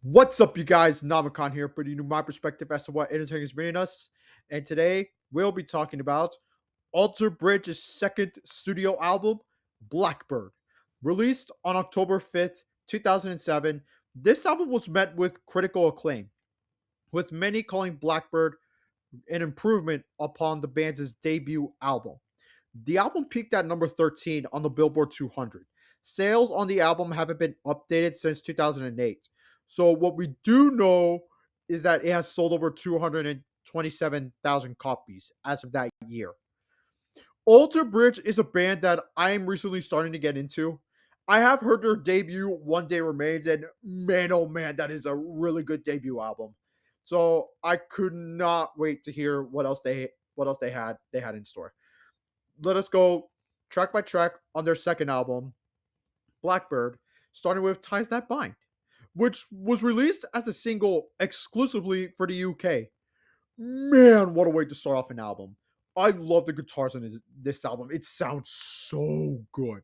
What's up, you guys? Namakan here, bringing you my perspective as to what entertainment is bringing us. And today we'll be talking about Alter Bridge's second studio album, Blackbird. Released on October 5th, 2007, this album was met with critical acclaim, with many calling Blackbird an improvement upon the band's debut album. The album peaked at number 13 on the Billboard 200. Sales on the album haven't been updated since 2008. So, what we do know is that it has sold over 227,000 copies as of that year. Alter Bridge is a band that I am recently starting to get into. I have heard their debut, One Day Remains, and man, oh man, that is a really good debut album. So I could not wait to hear what else they had in store. Let us go track by track on their second album, Blackbird, starting with Ties That Bind, which was released as a single exclusively for the UK. Man, what a way to start off an album. I love the guitars on this album. It sounds so good.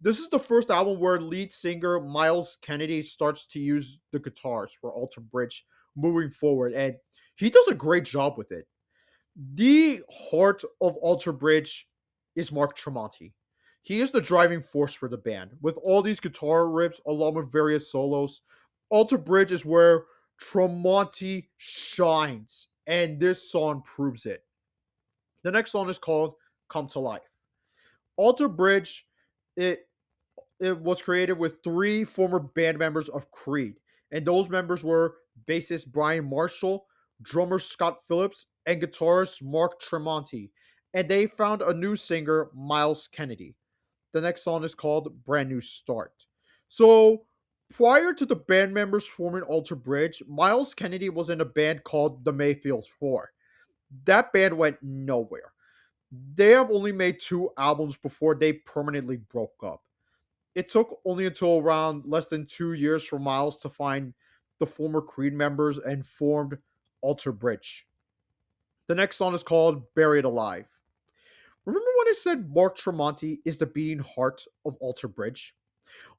This is the first album where lead singer Miles Kennedy starts to use the guitars for Alter Bridge moving forward, and he does a great job with it. The heart of Alter Bridge is Mark Tremonti. He is the driving force for the band. With all these guitar riffs along with various solos, Alter Bridge is where Tremonti shines, and this song proves it. The next song is called Come to Life. Alter Bridge, it it was created with three former band members of Creed, and those members were bassist Brian Marshall, drummer Scott Phillips, and guitarist Mark Tremonti. And they found a new singer, Miles Kennedy. The next song is called Brand New Start. So, prior to the band members forming Alter Bridge, Miles Kennedy was in a band called the Mayfield Four. That band went nowhere. They have only made two albums before they permanently broke up. It took only until around less than 2 years for Miles to find the former Creed members and formed Alter Bridge. The next song is called Buried Alive. Remember when I said Mark Tremonti is the beating heart of Alter Bridge?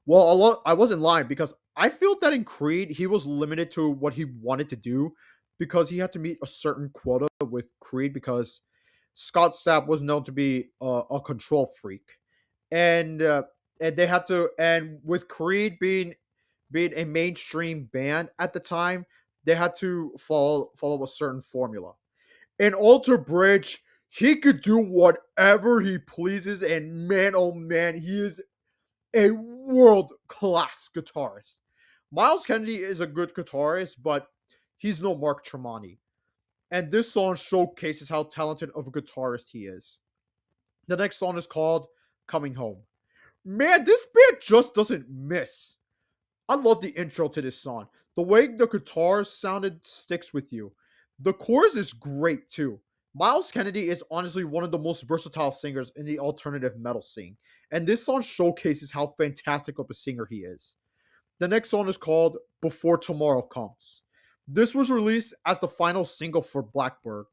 Well, I wasn't lying because I feel that in Creed he was limited to what he wanted to do because he had to meet a certain quota with Creed because Scott Stapp was known to be a control freak, and they had to, and with Creed being a mainstream band at the time, they had to follow a certain formula. In Alter Bridge, he could do whatever he pleases, and man, oh man, he is a world class guitarist. Miles Kennedy is a good guitarist, but he's no Mark Tremonti. And this song showcases how talented of a guitarist he is. The next song is called Coming Home. Man, this band just doesn't miss. I love the intro to this song. The way the guitar sounded sticks with you. The chorus is great too. Miles Kennedy is honestly one of the most versatile singers in the alternative metal scene, and this song showcases how fantastic of a singer he is. The next song is called Before Tomorrow Comes. This was released as the final single for Blackbird,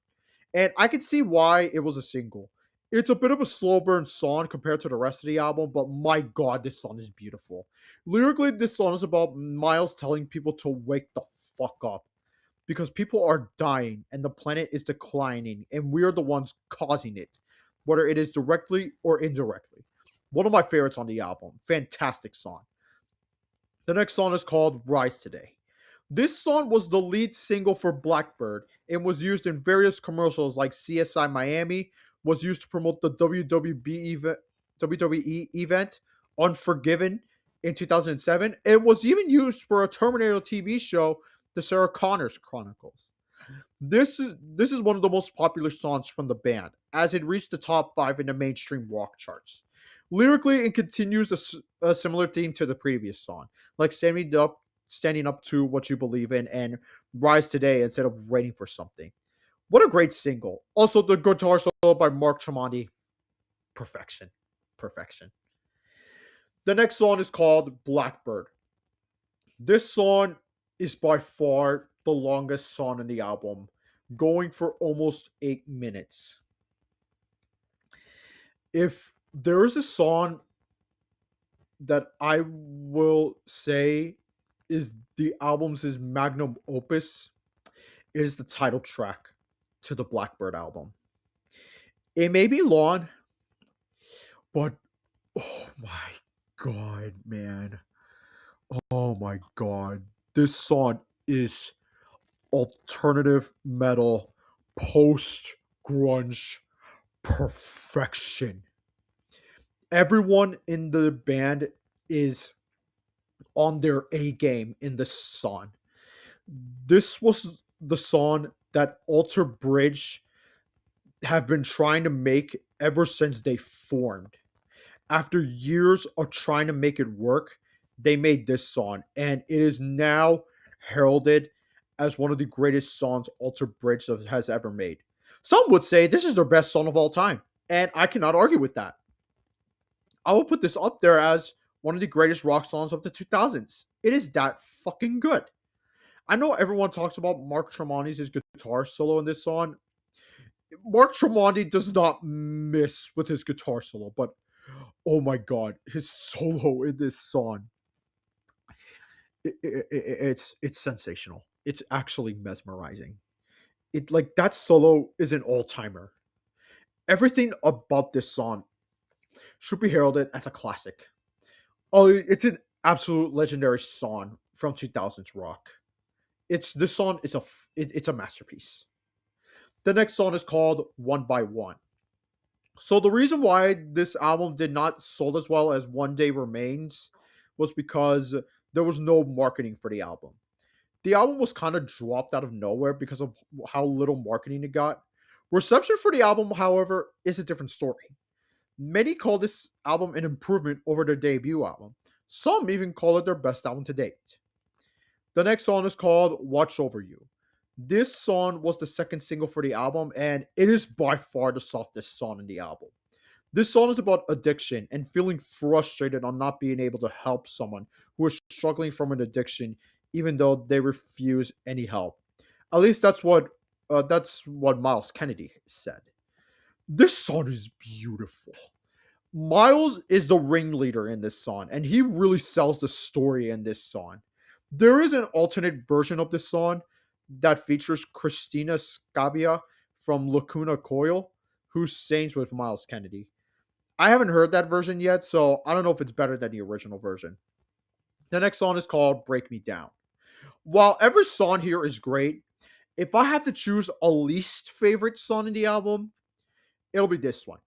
and I can see why it was a single. It's a bit of a slow burn song compared to the rest of the album, but my god, this song is beautiful. Lyrically, this song is about Miles telling people to wake the fuck up because people are dying and the planet is declining, and we're the ones causing it, whether it is directly or indirectly. One of my favorites on the album. Fantastic song. The next song is called Rise Today. This song was the lead single for Blackbird and was used in various commercials like CSI Miami, was used to promote the WWE event Unforgiven in 2007, and was even used for a Terminator TV show, The Sarah Connors Chronicles. This is one of the most popular songs from the band, as it reached the top 5 in the mainstream rock charts. Lyrically, it continues a similar theme to the previous song, like standing up to what you believe in, and rise today instead of waiting for something. What a great single! Also, the guitar solo by Mark Tremonti, perfection, perfection. The next song is called Blackbird. This song is by far the longest song in the album, going for almost 8 minutes. If there is a song that I will say is the album's magnum opus. It is the title track to the Blackbird album. It may be long, but oh my god, man. Oh my god. This song is alternative metal, post grunge perfection. Everyone in the band is on their A game in this song. This was the song that Alter Bridge have been trying to make ever since they formed. After years of trying to make it work, they made this song, and it is now heralded as one of the greatest songs Alter Bridge has ever made. Some would say this is their best song of all time, and I cannot argue with that. I will put this up there as one of the greatest rock songs of the 2000s. It is that fucking good. I know everyone talks about Mark Tremonti's guitar solo in this song. Mark Tremonti does not miss with his guitar solo, but oh my god, his solo in this song, it's sensational. It's actually mesmerizing. It like that solo is an all timer. Everything about this song should be heralded as a classic. Oh, it's an absolute legendary song from 2000s rock. It's this song is it's a masterpiece. The next song is called One by One. So the reason why this album did not sold as well as One Day Remains was because there was no marketing for the album. The album was kind of dropped out of nowhere because of how little marketing it got. Reception for the album, however, is a different story. Many call this album an improvement over their debut album. Some even call it their best album to date. The next song is called Watch Over You. This song was the second single for the album, and it is by far the softest song in the album. This song is about addiction and feeling frustrated on not being able to help someone who is struggling from an addiction, even though they refuse any help. At least that's what Miles Kennedy said. This song is beautiful. Miles is the ringleader in this song, and he really sells the story in this song. There is an alternate version of this song that features Christina Scabia from Lacuna Coil, who sings with Miles Kennedy. I haven't heard that version yet, so I don't know if it's better than the original version. The next song is called Break Me Down. While every song here is great, if I have to choose a least favorite song in the album, it'll be this one.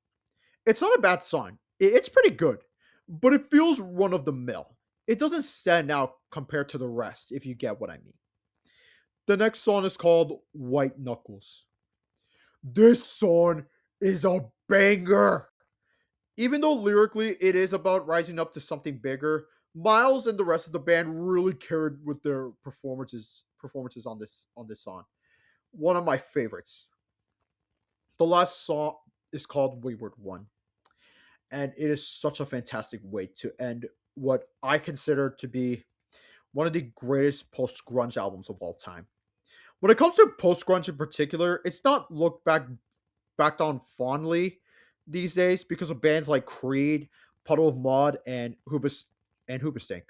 It's not a bad song. It's pretty good, but it feels run of the mill. It doesn't stand out compared to the rest, if you get what I mean. The next song is called White Knuckles. This song is a banger. Even though lyrically it is about rising up to something bigger, Miles and the rest of the band really cared with their performances on this song. One of my favorites. The last song is called Wayward One, and it is such a fantastic way to end what I consider to be one of the greatest post grunge albums of all time. When it comes to post grunge in particular, it's not looked back on fondly these days because of bands like Creed, Puddle of Mud, and Hoobastank.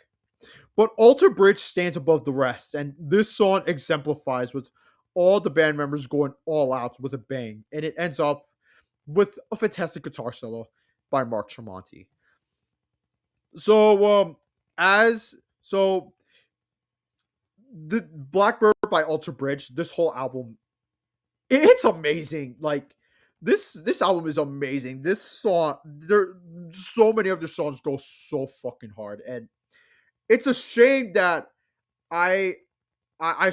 But Alter Bridge stands above the rest, and this song exemplifies with all the band members going all out with a bang, and it ends up with a fantastic guitar solo by Mark Tremonti. So, as so the Blackbird by Alter Bridge, this whole album, it's amazing. Like this album is amazing. This song, there, so many of the songs go so fucking hard, and it's a shame that I I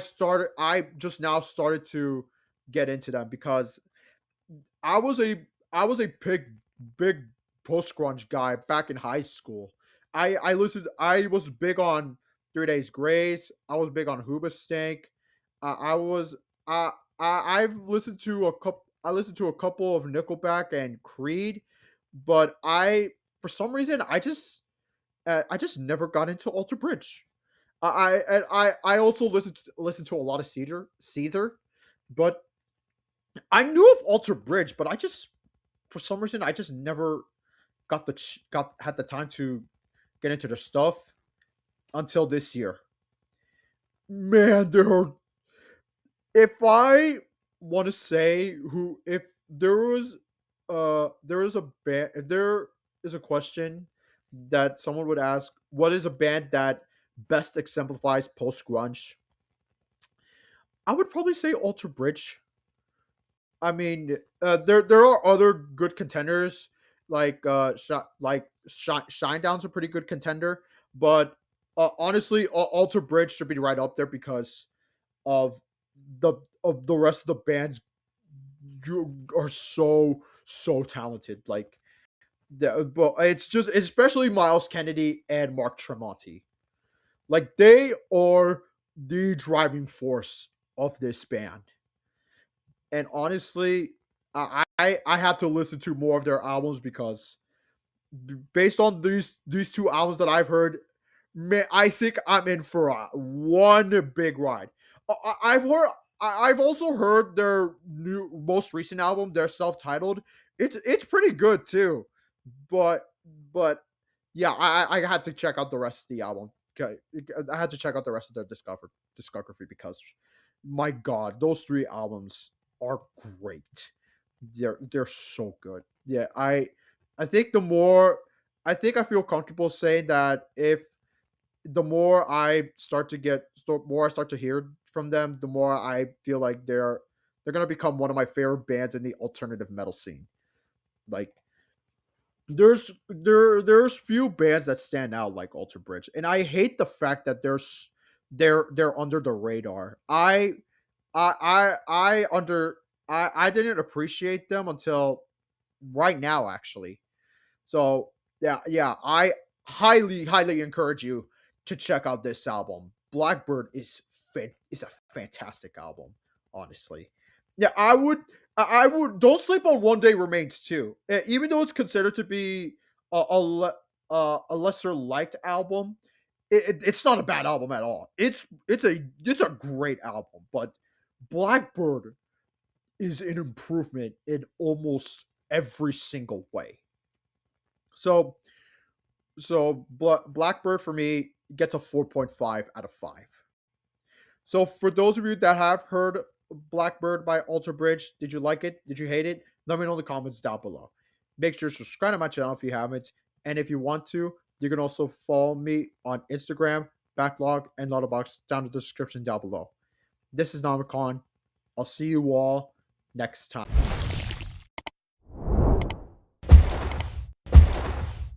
just now started to get into them because I was a I was a big post grunge guy back in high school. I was big on 3 Days Grace. I was big on Hoobastank. I was I've listened to a couple of Nickelback and Creed, but I for some reason I just never got into Alter Bridge. I also listened to a lot of Seether, but I knew of Alter Bridge, but I just for some reason I just never got had the time to get into their stuff until this year. Man, there are. If I want to say who, if there is a band, if there is a question that someone would ask, what is a band that best exemplifies post grunge? I would probably say Alter Bridge. I mean, there are other good contenders Shinedown's a pretty good contender, but honestly, Alter Bridge should be right up there because of the rest of the bands are so talented. But it's just especially Miles Kennedy and Mark Tremonti. Like they are the driving force of this band. And honestly, I have to listen to more of their albums because based on these two albums that I've heard, man, I think I'm in for one big ride. I've heard. I've also heard their new most recent album, their self-titled. It's pretty good too, but but yeah, I have to check out the rest of the album. Okay, I had to check out the rest of their discography because my god, those three albums are great. They're so good. Yeah, I think the more I think I feel comfortable saying that if the more I start to more I start to hear from them, the more I feel like they're gonna become one of my favorite bands in the alternative metal scene. Like there's few bands that stand out like Alter Bridge, and I hate the fact that they're under the radar. I under I didn't appreciate them until right now actually. So yeah, I highly encourage you to check out this album. Blackbird is a fantastic album, honestly. Yeah, I would don't sleep on One Day Remains too. Even though it's considered to be a lesser liked album, it's not a bad album at all. It's a great album, but Blackbird is an improvement in almost every single way. So Blackbird for me gets a 4.5 out of 5. So for those of you that have heard Blackbird by Alter Bridge, did you like it? Did you hate it? Let me know in the comments down below. Make sure to subscribe to my channel if you haven't. And if you want to, you can also follow me on Instagram, Backlog, and Letterboxd down in the description down below. This is Namacon. I'll see you all next time.